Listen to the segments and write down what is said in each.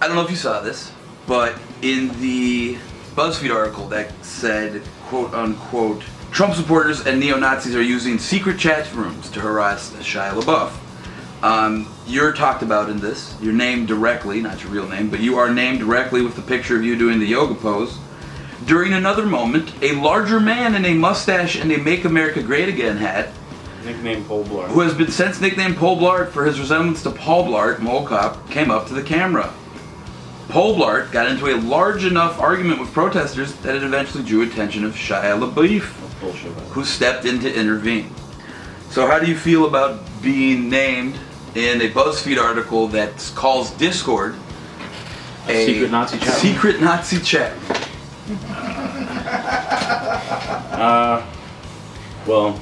I don't know if you saw this, but in the Buzzfeed article that said, quote unquote, Trump supporters and neo-Nazis are using secret chat rooms to harass Shia LaBeouf. You're talked about in this. You're named directly, not your real name, but you are named directly with the picture of you doing the yoga pose. During another moment, a larger man in a mustache and a Make America Great Again hat, nicknamed Paul Blart, who has been since nicknamed Paul Blart for his resemblance to Paul Blart, Mole Cop, came up to the camera. Paul Blart got into a large enough argument with protesters that it eventually drew attention of Shia LaBeouf, who stepped in to intervene. So how do you feel about being named in a BuzzFeed article that calls Discord a secret Nazi chat? Secret Nazi chat. Well,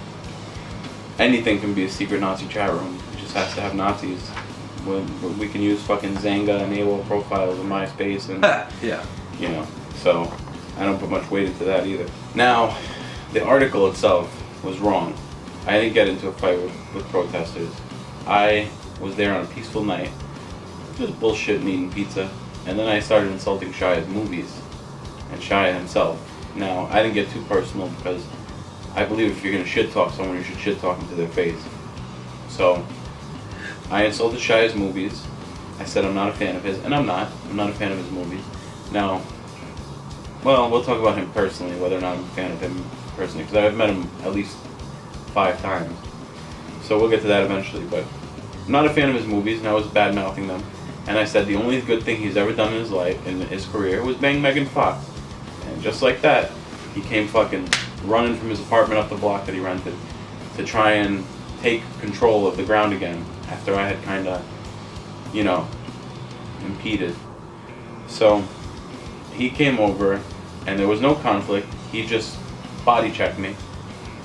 anything can be a secret Nazi chat room. It just has to have Nazis. We can use fucking Zanga and AOL profiles in MySpace and yeah, you know. So I don't put much weight into that either. Now, the article itself was wrong. I didn't get into a fight with protesters. I was there on a peaceful night, just bullshit eating pizza, and then I started insulting Shia's movies and Shia himself. Now, I didn't get too personal because I believe if you're gonna shit talk someone, you should shit talk them to their face. So I insulted Shia's movies. I said I'm not a fan of his, and I'm not a fan of his movies. Now, well, we'll talk about him personally, whether or not I'm a fan of him personally, because I've met him at least 5 times. So we'll get to that eventually, but I'm not a fan of his movies, and I was bad-mouthing them. And I said the only good thing he's ever done in his life, in his career, was bang Megan Fox. And just like that, he came fucking running from his apartment up the block that he rented to try and take control of the ground again after I had kind of, you know, impeded. So he came over, and there was no conflict. He just body checked me,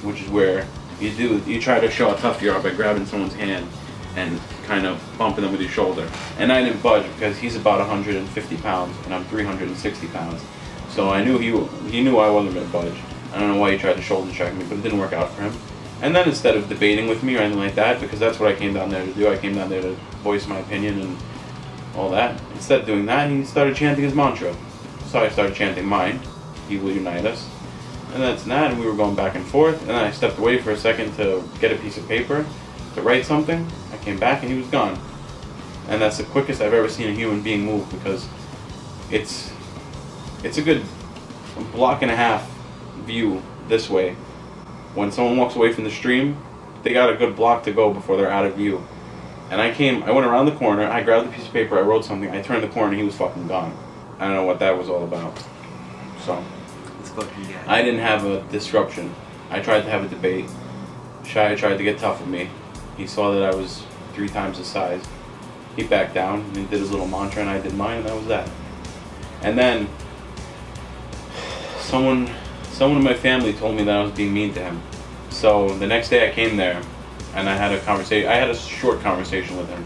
which is where you try to show how tough you are by grabbing someone's hand and kind of bumping them with your shoulder. And I didn't budge because he's about 150 pounds and I'm 360 pounds. So I knew he knew I wasn't going to budge. I don't know why he tried to shoulder check me, but it didn't work out for him. And then instead of debating with me or anything like that, because that's what I came down there to do, I came down there to voice my opinion and all that. Instead of doing that, he started chanting his mantra. So I started chanting mine, he will unite us. And that's that, and we were going back and forth, and then I stepped away for a second to get a piece of paper to write something. I came back and he was gone. And that's the quickest I've ever seen a human being move, because it's a good block and a half view this way. When someone walks away from the stream, they got a good block to go before they're out of view. And I went around the corner, I grabbed a piece of paper, I wrote something, I turned the corner and he was fucking gone. I don't know what that was all about. So I didn't have a disruption. I tried to have a debate. Shia tried to get tough with me. He saw that I was 3 times his size. He backed down and he did his little mantra and I did mine, and that was that. And then someone in my family told me that I was being mean to him. So the next day I came there and I had a short conversation with him,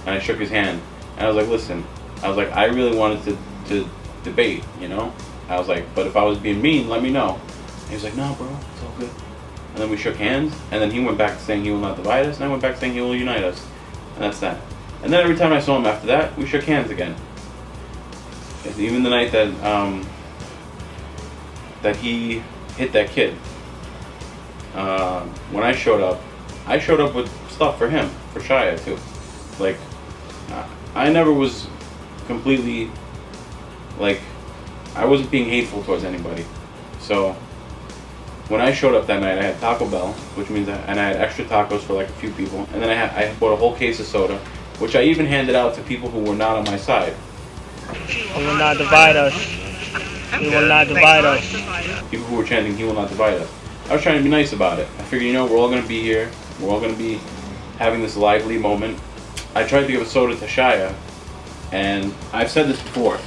and I shook his hand and I was like, listen, I really wanted to debate, you know? I was like, but if I was being mean, let me know. And he was like, no, bro, it's all good. And then we shook hands, and then he went back to saying he will not divide us, and I went back to saying he will unite us. And that's that. And then every time I saw him after that, we shook hands again. Even the night that he hit that kid, when I showed up with stuff for him, for Shia too. Like, I never was completely, like, I wasn't being hateful towards anybody. So when I showed up that night, I had Taco Bell, which means and I had extra tacos for like a few people, and then I bought a whole case of soda, which I even handed out to people who were not on my side. He will not divide us. He will not divide us. People who were chanting, he will not divide us. I was trying to be nice about it. I figured, you know, we're all going to be here. We're all going to be having this lively moment. I tried to give a soda to Shia, and I've said this before,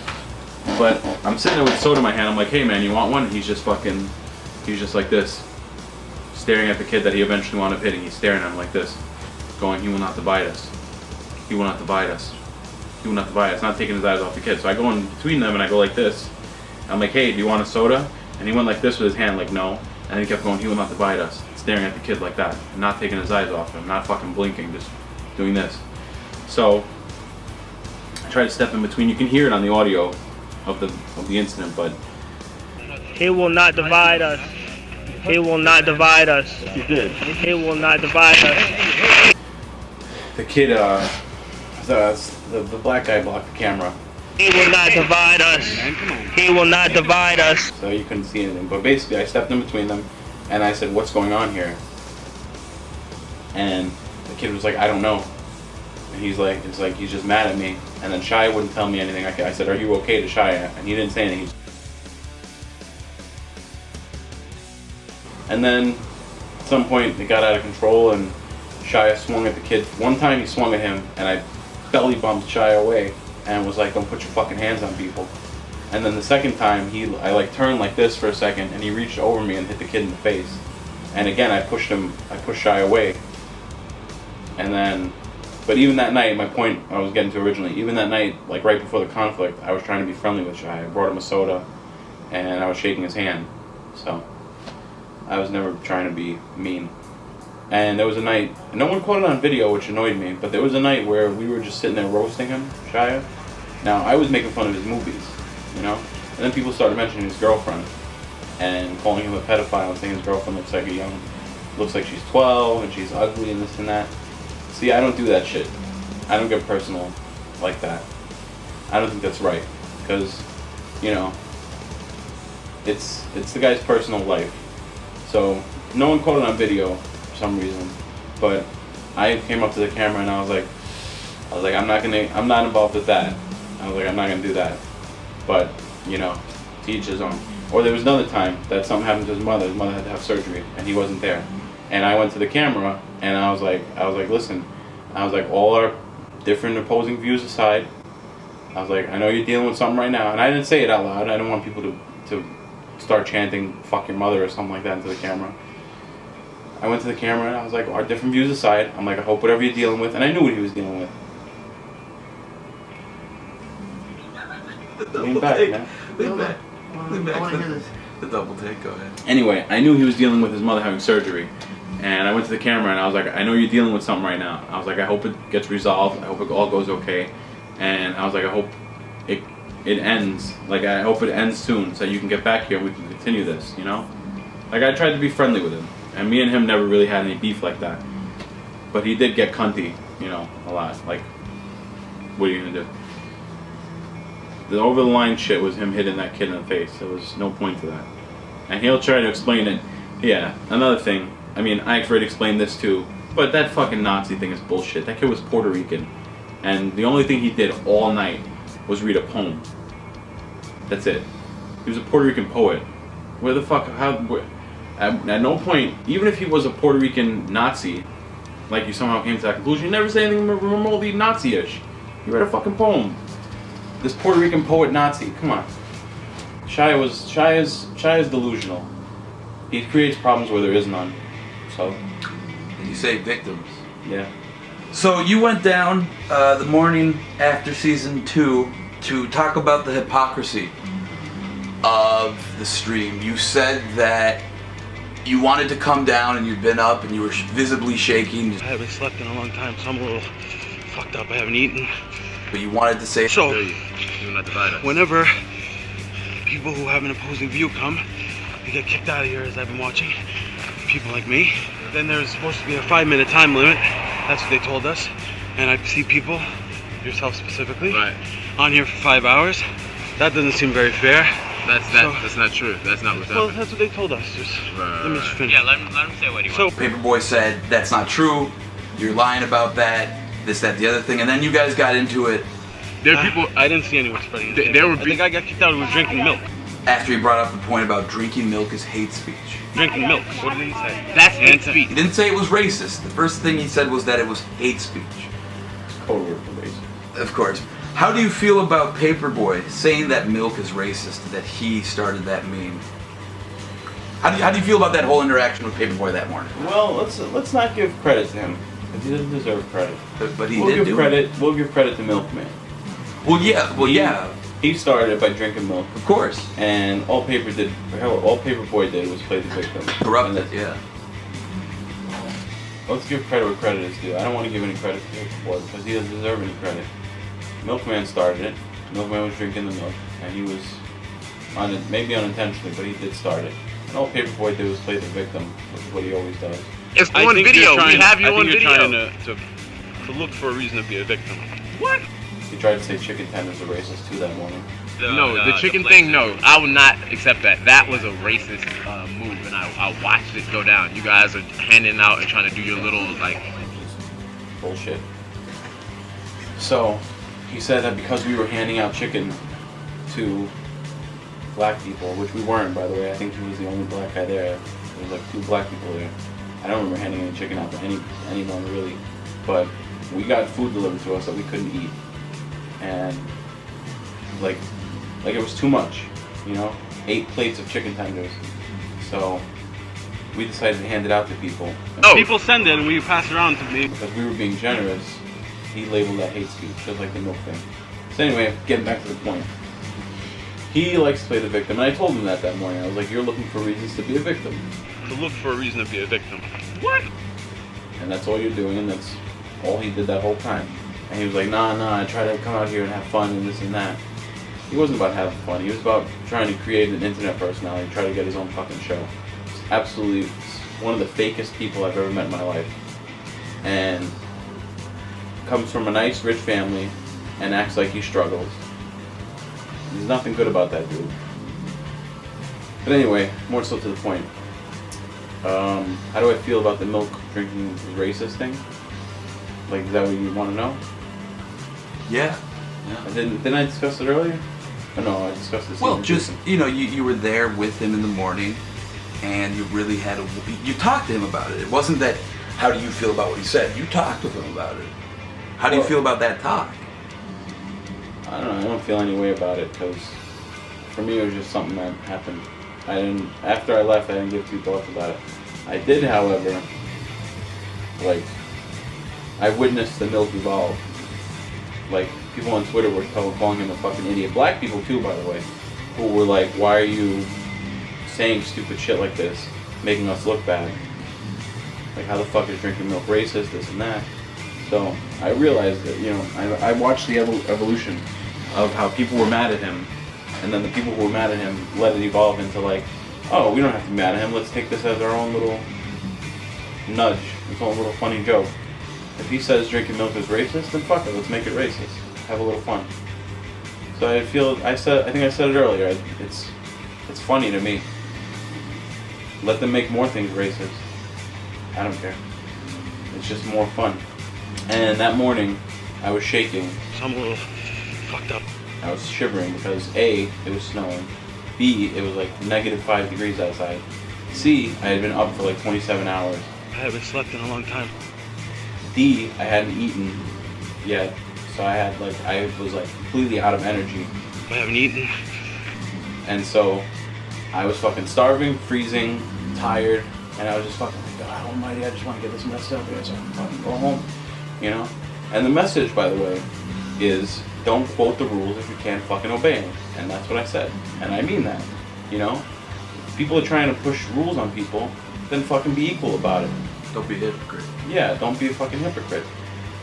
but I'm sitting there with soda in my hand. I'm like, hey man, you want one? And he's just like this, staring at the kid that he eventually wound up hitting. He's staring at him like this, going, he will not divide us. He will not divide us. He will not divide us. Not taking his eyes off the kid. So I go in between them and I go like this. I'm like, hey, do you want a soda? And he went like this with his hand, like no. And he kept going, he will not divide us. Staring at the kid like that, and not taking his eyes off him, not fucking blinking, just doing this. So tried to step in between. You can hear it on the audio of the incident, but He will not divide us. He will not divide us. he did. He will not divide us. The kid, the black guy blocked the camera, He will not divide us. He will not divide us. so you couldn't see anything. But basically, I stepped in between them, and I said, "What's going on here?" And the kid was like, "I don't know." And he's like, "It's like he's just mad at me." And then Shia wouldn't tell me anything. I said, "Are you okay?" to Shia, and he didn't say anything. And then at some point it got out of control, and Shia swung at the kid. One time he swung at him, and I belly bumped Shia away and was like, "Don't put your fucking hands on people." And then the second time I like turned like this for a second, and he reached over me and hit the kid in the face. And again I pushed Shia away. And then, but even that night, my point I was getting to originally, even that night, like right before the conflict, I was trying to be friendly with Shia. I brought him a soda, and I was shaking his hand. So I was never trying to be mean. And there was a night, no one caught it on video, which annoyed me, but there was a night where we were just sitting there roasting him, Shia. Now, I was making fun of his movies, you know? And then people started mentioning his girlfriend, and calling him a pedophile, and saying his girlfriend looks like she's 12, and she's ugly, and this and that. See, I don't do that shit. I don't get personal like that. I don't think that's right, because, you know, it's the guy's personal life. So, no one caught it on video for some reason, but I came up to the camera and I was like, I'm not involved with that. I was like, I'm not gonna do that. But, you know, to each his own. Or there was another time that something happened to his mother. His mother had to have surgery, and he wasn't there. And I went to the camera, and I was like, listen, all our different opposing views aside, I was like, I know you're dealing with something right now, and I didn't say it out loud. I didn't want people to start chanting "fuck your mother" or something like that into the camera. I went to the camera and I was like, our different views aside, I'm like, I hope whatever you're dealing with, and I knew what he was dealing with. Lean back, man. Lean back. Lean back. I want to hear this. The double take, go ahead. Anyway, I knew he was dealing with his mother having surgery, and I went to the camera and I was like, I know you're dealing with something right now. I was like, I hope it gets resolved. I hope it all goes okay. And I was like, I hope it ends. Like, I hope it ends soon so you can get back here and we can continue this, you know? Like, I tried to be friendly with him, and me and him never really had any beef like that. But he did get cunty, you know, a lot. Like, what are you gonna do? The over-the-line shit was him hitting that kid in the face. There was no point to that. And he'll try to explain it. Yeah, another thing. I mean, I've already explained this too, but that fucking Nazi thing is bullshit. That kid was Puerto Rican, and the only thing he did all night was read a poem. That's it. He was a Puerto Rican poet. Where the fuck, at no point, even if he was a Puerto Rican Nazi, like you somehow came to that conclusion, you never say anything remotely Nazi-ish. You read a fucking poem. This Puerto Rican poet Nazi, come on. Shia's delusional. He creates problems where there is none. So. And you say victims. Yeah. So you went down the morning after season 2 to talk about the hypocrisy of the stream. You said that you wanted to come down and you'd been up and you were visibly shaking. I haven't slept in a long time, so I'm a little fucked up. I haven't eaten. But you wanted to say So, You're not divided. whenever people who have an opposing view come, they get kicked out of here, as I've been watching. People like me. Then there's supposed to be a 5-minute time limit. That's what they told us. And I see people, yourself specifically, Right. on here for 5 hours. That doesn't seem very fair. That's not true. That's not what's Well, happening. that's what they told us. Just let me just finish. Yeah, let him say what he wants. So, Paperboy said that's not true, you're lying about that, this, that, the other thing, and then you guys got into it There are people. I didn't see anyone spreading it. There would I be- think I got kicked out who was drinking milk. after he brought up the point about drinking milk is hate speech. Drinking milk. What did he say? That's hate speech. He didn't say it was racist. The first thing he said was that it was hate speech. Code word for racist. Of course. How do you feel about Paperboy saying that milk is racist, that he started that meme? How do you feel about that whole interaction with Paperboy that morning? Well, let's not give credit to him. He doesn't deserve credit. But he We'll did give do credit. We'll give credit to Milkman. it. Well, yeah, He started it by drinking milk, of course. and all Paperboy did was play the victim. Corrupted, And yeah. let's give credit where credit is due. I don't want to give any credit to Paperboy because he doesn't deserve any credit. Milkman started it. Milkman was drinking the milk, and he was, maybe unintentionally, but he did start it. And all Paperboy did was play the victim, which is what he always does. It's on video. We have you on video. I think you're trying to look for a reason to be a victim. What? He tried to say chicken tenders are racist too that morning. No, the chicken thing, no. I will not accept that. That was a racist move, and I watched it go down. You guys are handing out and trying to do your little, like... Bullshit. So, he said that because we were handing out chicken to black people, which we weren't, by the way. I think he was the only black guy there. There was like 2 black people there. I don't remember handing any chicken out to anyone really, but we got food delivered to us that we couldn't eat, and like it was too much, you know, 8 plates of chicken tenders. So we decided to hand it out to people. And People send it and we pass it around to me. because we were being generous, he labeled that hate speech, just like the milk thing. So anyway, getting back to the point. He likes to play the victim, and I told him that morning. I was like, you're looking for reasons to be a victim. To look for a reason to be a victim. What? And that's all you're doing, and that's all he did that whole time. And he was like, nah, I try to come out here and have fun and this and that. He wasn't about having fun. He was about trying to create an internet personality, try to get his own fucking show. Absolutely one of the fakest people I've ever met in my life. And comes from a nice, rich family and acts like he struggles. There's nothing good about that dude. But anyway, more so to the point. How do I feel about the milk drinking racist thing? Like, is that what you want to know? Yeah. Didn't I discuss it earlier? Oh, no, I discussed this. Well, just, you know, you were there with him in the morning, and you really had you talked to him about it. It wasn't that, how do you feel about what he said? You talked with him about it. How do you feel about that talk? I don't know, I don't feel any way about it, because for me it was just something that happened. After I left, I didn't give 2 thoughts about it. I did, however, like, I witnessed the milk evolve. Like, people on Twitter were calling him a fucking idiot. Black people too, by the way, who were like, why are you saying stupid shit like this, making us look bad? Like, how the fuck is drinking milk racist, this and that? So, I realized that, you know, I watched the evolution of how people were mad at him, and then the people who were mad at him let it evolve into like, oh, we don't have to be mad at him, let's take this as our own little nudge, its own little funny joke. If he says drinking milk is racist, then fuck it, let's make it racist. Have a little fun. So I think I said it earlier, it's funny to me. Let them make more things racist. I don't care. It's just more fun. And that morning, I was shaking. So I'm a little fucked up. I was shivering because A, it was snowing. B, it was like -5 degrees outside. C, I had been up for like 27 hours. I haven't slept in a long time. D, I hadn't eaten yet, so I was like completely out of energy. I haven't eaten. And so I was fucking starving, freezing, tired, and I was just fucking like, God almighty, I just want to get this messed up here so I can fucking go home, you know? And the message, by the way, is don't quote the rules if you can't fucking obey them. And that's what I said. And I mean that, you know? If people are trying to push rules on people, then fucking be equal about it. Don't be a hypocrite. Yeah, don't be a fucking hypocrite.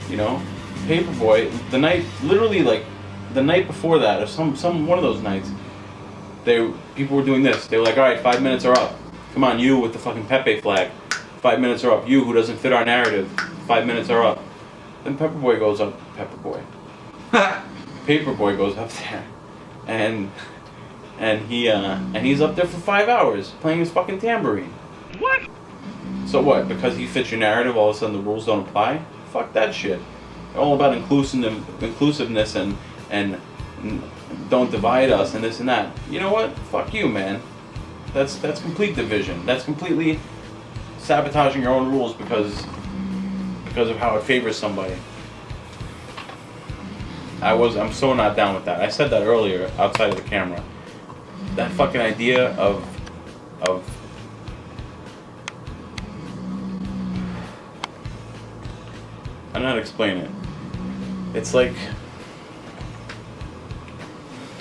You know? Paperboy, the night before that, or one of those nights, people were doing this. They were like, alright, 5 minutes are up. Come on, you with the fucking Pepe flag. 5 minutes are up. You who doesn't fit our narrative. 5 minutes are up. Then Paperboy goes up there. And he's up there for 5 hours playing his fucking tambourine. What? So what? Because he fits your narrative, all of a sudden the rules don't apply? Fuck that shit. They're all about inclusiveness and don't divide us and this and that. You know what? Fuck you, man. That's complete division. That's completely sabotaging your own rules because of how it favors somebody. I'm so not down with that. I said that earlier outside of the camera. That fucking idea of I'm not explaining it. It's like,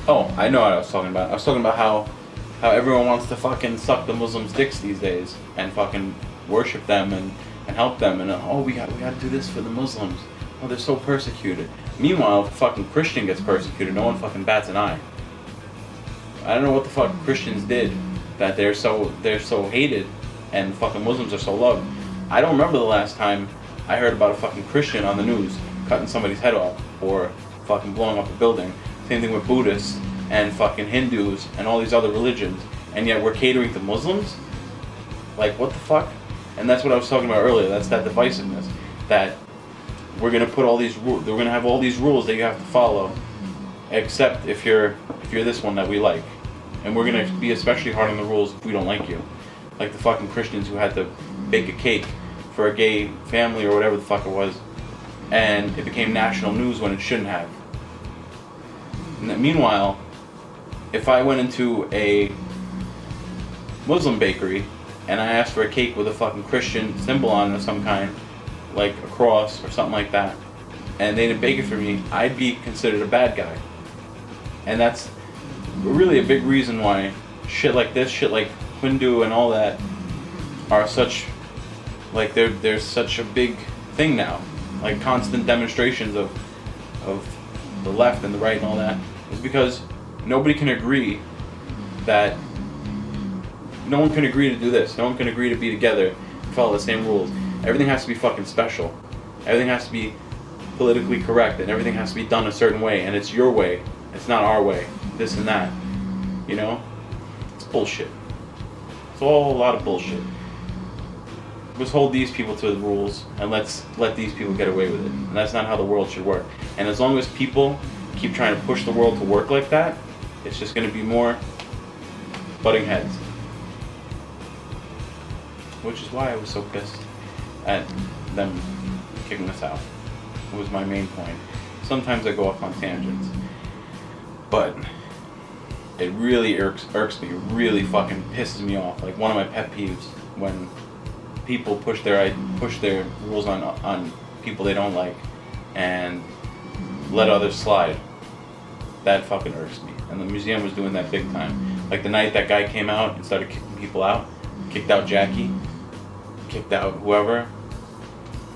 oh, I know what I was talking about. I was talking about how everyone wants to fucking suck the Muslims' dicks these days and fucking worship them and help them and we got to do this for the Muslims. oh, they're so persecuted. Meanwhile, if a fucking Christian gets persecuted, no one fucking bats an eye. I don't know what the fuck Christians did that they're so hated, and fucking Muslims are so loved. I don't remember the last time I heard about a fucking Christian on the news cutting somebody's head off or fucking blowing up a building. Same thing with Buddhists and fucking Hindus and all these other religions, and yet we're catering to Muslims? Like, what the fuck? And that's what I was talking about earlier. That's that divisiveness. That we're gonna put all these rules. We're gonna have all these rules that you have to follow, except if you're this one that we like, and we're gonna be especially hard on the rules if we don't like you. Like the fucking Christians who had to bake a cake for a gay family or whatever the fuck it was, and it became national news when it shouldn't have. And meanwhile, if I went into a Muslim bakery and I asked for a cake with a fucking Christian symbol on it of some kind, like a cross or something like that, and they didn't bake it for me, I'd be considered a bad guy. And that's really a big reason why shit like this, shit like Hindu and all that, are such, like there's such a big thing now. Like constant demonstrations of the left and the right and all that, is because nobody can agree that, no one can agree to do this, no one can agree to be together, follow the same rules. Everything has to be fucking special. Everything has to be politically correct, and everything has to be done a certain way, and it's your way, it's not our way, this and that. You know? It's bullshit. It's all a lot of bullshit. Let's hold these people to the rules, and let's let these people get away with it. And that's not how the world should work. And as long as people keep trying to push the world to work like that, it's just going to be more butting heads. Which is why I was so pissed at them kicking us out. It was my main point. Sometimes I go off on tangents, but it really irks me, really fucking pisses me off. Like one of my pet peeves, when people push their rules on people they don't like and let others slide. That fucking irks me. And the museum was doing that big time. Like the night that guy came out and started kicking people out, kicked out Jackie, kicked out whoever.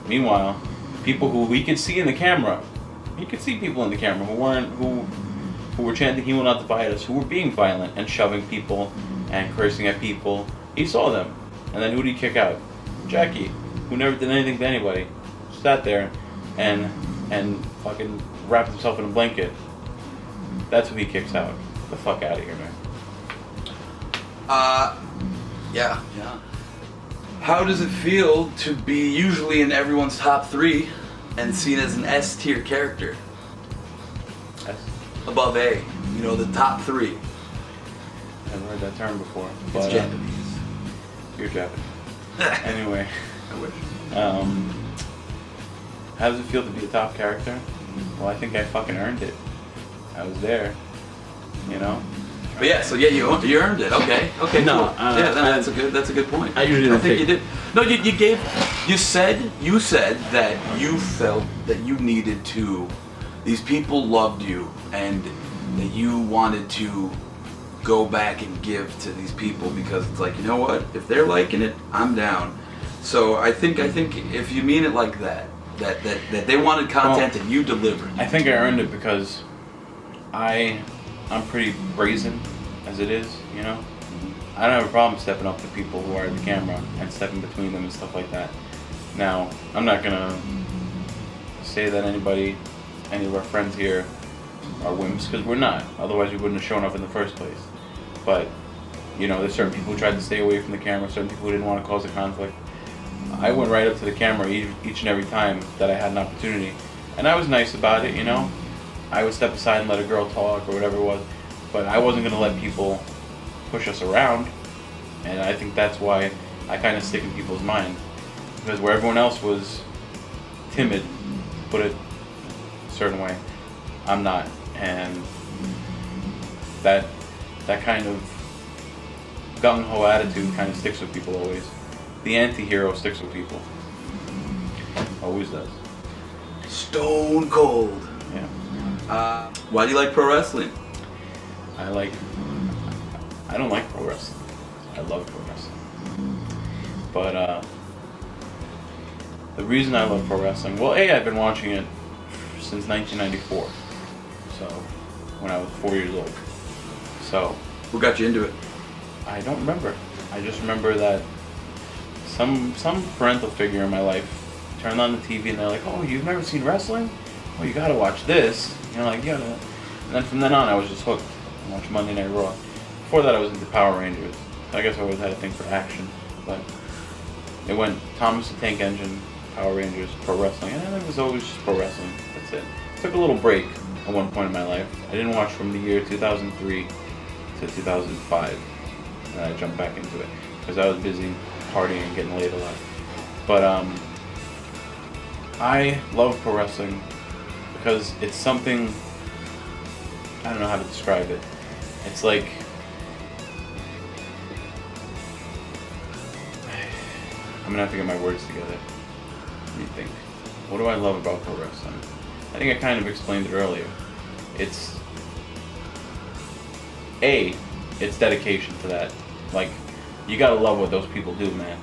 Meanwhile, people who we could see in the camera, you could see people in the camera who were chanting "He will not divide us," who were being violent and shoving people and cursing at people. He saw them. And then who did he kick out? Jackie, who never did anything to anybody. Sat there and fucking wrapped himself in a blanket. That's who he kicks out. Get the fuck out of here, man. Yeah. How does it feel to be usually in everyone's top 3 and seen as an S tier character? Above A, you know, the top 3. I've never heard that term before. It's Japanese. You're Japanese. Anyway. I wish. How does it feel to be a top character? Well, I think I fucking earned it. I was there, you know. But yeah, so yeah, you earned it. Okay, No, cool. That's a good point. I usually don't think take- you did. No, you said that you felt that you needed to. These people loved you, and that you wanted to go back and give to these people because it's like, you know what? If they're liking it, I'm down. So I think if you mean it like that they wanted content and you delivered. I think I earned it because I'm pretty brazen as it is, you know. I don't have a problem stepping up to people who are at the camera and stepping between them and stuff like that. Now, I'm not gonna say that any of our friends here are wimps, because we're not. Otherwise, we wouldn't have shown up in the first place. But, you know, there's certain people who tried to stay away from the camera, certain people who didn't want to cause a conflict. I went right up to the camera each and every time that I had an opportunity. And I was nice about it, you know. I would step aside and let a girl talk or whatever it was. But I wasn't going to let people push us around. And I think that's why I kind of stick in people's mind. Because where everyone else was timid, to put it a certain way, I'm not. And that kind of gung-ho attitude kind of sticks with people always. The anti-hero sticks with people. Always does. Stone cold. Yeah. Why do you like pro wrestling? I don't like pro wrestling. I love pro wrestling. But The reason I love pro wrestling, well, I've been watching it since 1994. So, when I was 4 years old. So. Who got you into it? I don't remember. I just remember that some parental figure in my life turned on the TV and they're like, "Oh, you've never seen wrestling? Well, you gotta watch this." You know, like, yeah. And then from then on, I was just hooked. I watched Monday Night Raw. Before that, I was into Power Rangers. I guess I always had a thing for action, but it went Thomas the Tank Engine, Power Rangers, pro wrestling, and then it was always just pro wrestling. That's it. Took a little break at one point in my life. I didn't watch from the year 2003 to 2005, and I jumped back into it because I was busy partying and getting laid a lot. But I love pro wrestling because it's something, I don't know how to describe it. It's like, I'm gonna have to get my words together. Let me think. What do I love about pro wrestling? I think I kind of explained it earlier. It's dedication to that. Like, you gotta love what those people do, man.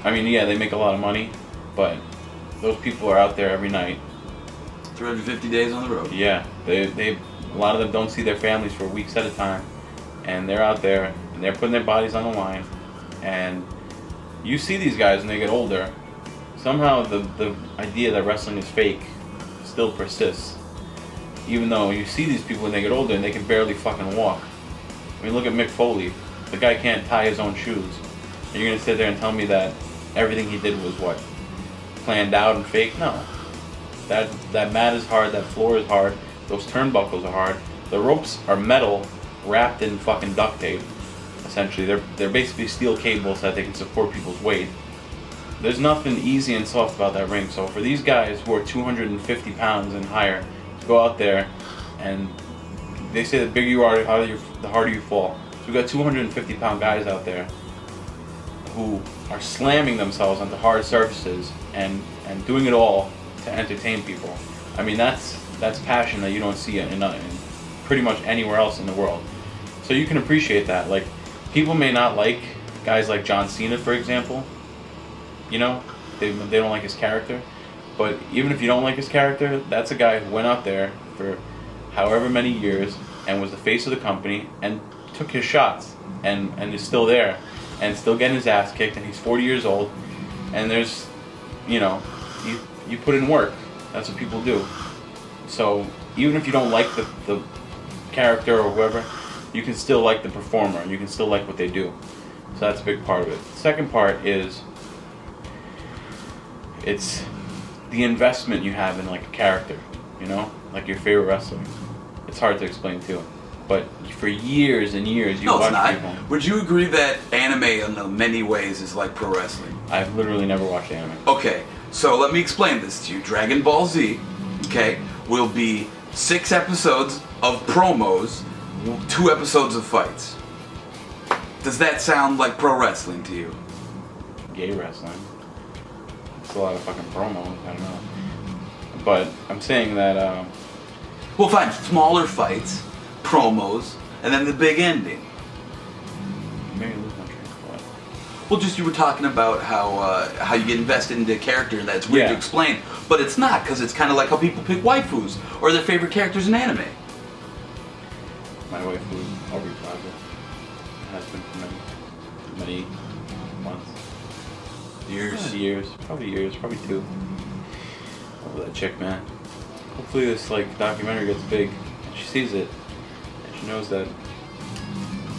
I mean, yeah, they make a lot of money, but those people are out there every night. 350 days on the road. Yeah, a lot of them don't see their families for weeks at a time, and they're out there and they're putting their bodies on the line. And you see these guys when they get older. Somehow the idea that wrestling is fake still persists, even though you see these people when they get older and they can barely fucking walk. I mean, look at Mick Foley. The guy can't tie his own shoes. And you're gonna sit there and tell me that everything he did was what? Planned out and fake? No. That mat is hard, that floor is hard, those turnbuckles are hard. The ropes are metal wrapped in fucking duct tape. Essentially, they're basically steel cables that they can support people's weight. There's nothing easy and soft about that ring. So for these guys who are 250 pounds and higher to go out there, and they say the bigger you are, the harder you fall. So we've got 250 pound guys out there who are slamming themselves onto hard surfaces and doing it all to entertain people. I mean, that's passion that you don't see in pretty much anywhere else in the world. So you can appreciate that. Like, people may not like guys like John Cena, for example. You know, they don't like his character. But even if you don't like his character, that's a guy who went out there for however many years and was the face of the company and took his shots and is still there and still getting his ass kicked, and he's 40 years old. And there's, you know, you put in work. That's what people do. So even if you don't like the character or whoever, you can still like the performer and you can still like what they do. So that's a big part of it. The second part is it's the investment you have in like a character, you know, like your favorite wrestler. It's hard to explain too, but for years and years you watch people. Would you agree that anime in many ways is like pro wrestling? I've literally never watched anime. Okay, so let me explain this to you. Dragon Ball Z, okay, will be 6 episodes of promos, 2 episodes of fights. Does that sound like pro wrestling to you? Gay wrestling. It's a lot of fucking promos, I don't know. But I'm saying that, Well, fine, smaller fights, promos, and then the big ending. maybe lose my train of thought. Well, just you were talking about how you get invested into a character and that's weird to explain, but it's not, because it's kind of like how people pick waifus or their favorite characters in anime. My wife was Aubrey Plaza. Has been for many months. Years. Probably 2. I love that chick, man. Hopefully this like documentary gets big and she sees it and she knows that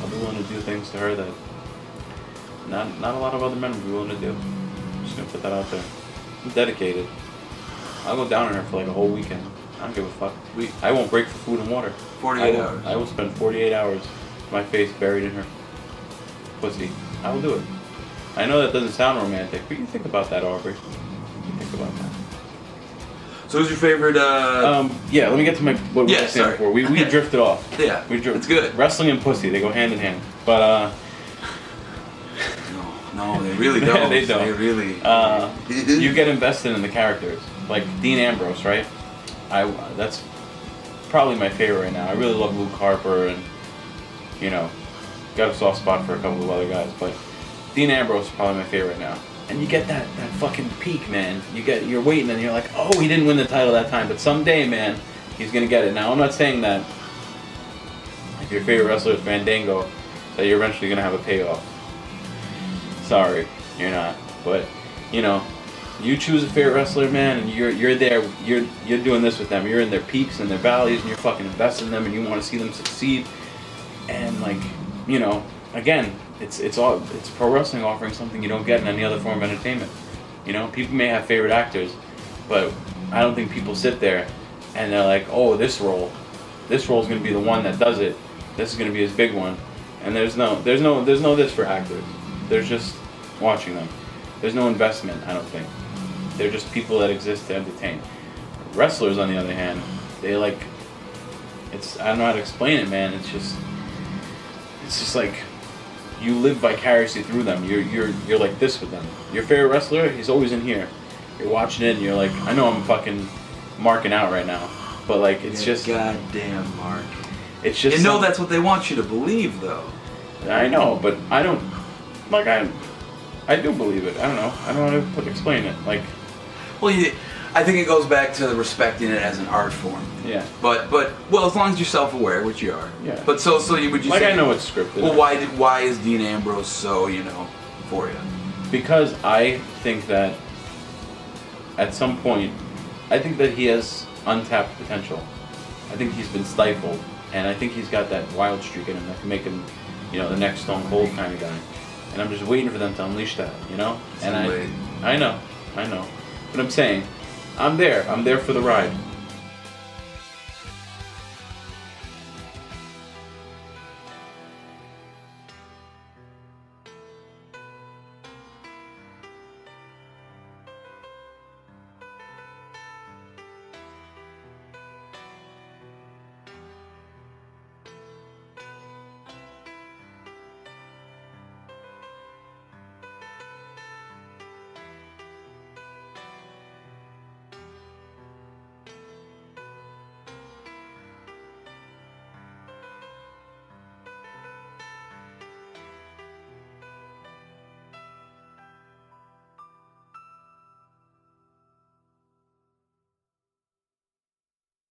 I'll be willing to do things to her that not a lot of other men would be willing to do. I'm just gonna put that out there. I'm dedicated. I'll go down on her for like a whole weekend. I don't give a fuck. I won't break for food and water. 48 hours. I will spend 48 hours with my face buried in her pussy. I will do it. I know that doesn't sound romantic, but you think about that, Aubrey. You think about that. So who's your favorite, Yeah, let me get to what we were saying before. We drifted off. Yeah, it's good. Wrestling and pussy, they go hand in hand. But, No, they really don't. They don't. They really... you get invested in the characters. Like Dean Ambrose, right? That's probably my favorite right now. I really love Luke Harper and, you know, got a soft spot for a couple of other guys. But Dean Ambrose is probably my favorite right now. and you get that fucking peak, man. You're waiting, and you're like, oh, he didn't win the title that time, but someday, man, he's gonna get it. Now, I'm not saying that if your favorite wrestler is Fandango, that you're eventually gonna have a payoff. Sorry, you're not. But you know, you choose a favorite wrestler, man, and you're there. You're doing this with them. You're in their peaks and their valleys, and you're fucking invested in them, and you want to see them succeed. And like, you know, again, it's pro wrestling offering something you don't get in any other form of entertainment. You know, people may have favorite actors, but I don't think people sit there and they're like, oh, this role is gonna be the one that does it. This is gonna be his big one. And there's no this for actors. There's just watching them. There's no investment, I don't think. They're just people that exist to entertain. Wrestlers, on the other hand, they like, I don't know how to explain it, man. It's just like, you live vicariously through them. You're like this with them. Your favorite wrestler, he's always in here. You're watching it and you're like, I know I'm fucking marking out right now, but like, it's just goddamn Mark. It's just, you know, that's what they want you to believe, though. I know, but I don't, like, I do believe it. I don't know how to explain it. Like, well, I think it goes back to respecting it as an art form. Yeah. But well, as long as you're self-aware, which you are. Yeah. But so would you like, say? I know it's scripted. Well, why is Dean Ambrose so, you know, for you? Because I think that at some point, I think that he has untapped potential. I think he's been stifled, and I think he's got that wild streak in him that can make him, you know, the next Stone Cold kind of guy. And I'm just waiting for them to unleash that, you know? And I know. But I'm saying, I'm there for the ride.